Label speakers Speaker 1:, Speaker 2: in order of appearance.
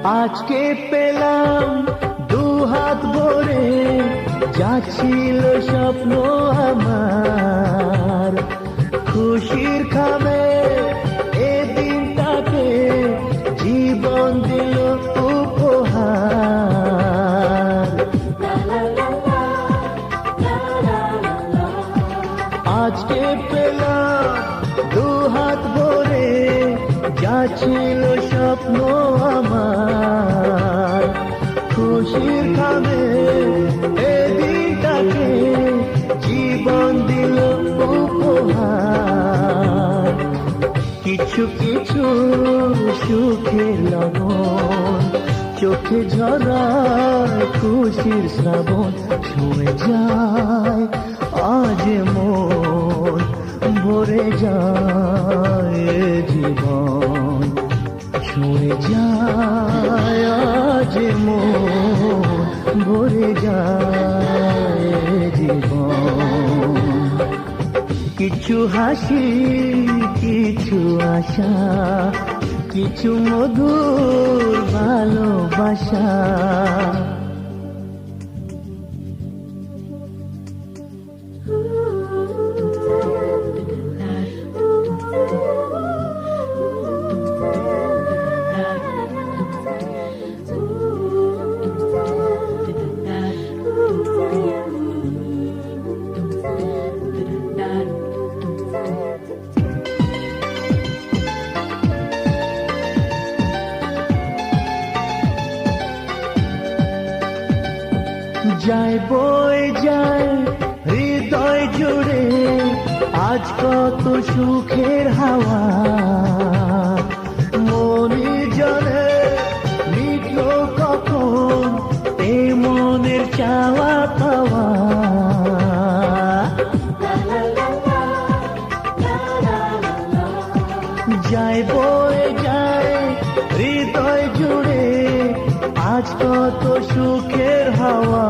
Speaker 1: আজকে পেলাম দু হাত ভরে, যা ছিল স্বপ্ন আমার, খুশির খামে এ দিনটাকে জীবন দিল উপহার। আজকে পেলাম দু হাত ভরে, যা ছিল স্বপ্ন আমার, খুশির খামে এ দিনটাকে জীবন দিল উপহার। কিছু কিছু সুখের লগন, চোখে ঝরায় খুশির শ্রাবণ, ছুঁয়ে যায় আজ মন, ভরে যায় জীবন, ছুঁয়ে যায় আজ মন, ভরে যায় জীবন। কিছু হাসি, কিছু আশা, কিছু মধুর ভালোবাসা। যায় বয়ে যায় হৃদয় জুড়ে আজ কত সুখের হাওয়া, মনে জানে মিটল কখন এ মনের চাওয়া পাওয়া। যায় বয়ে যায় হৃদয় জুড়ে আজ কত সুখের হাওয়া,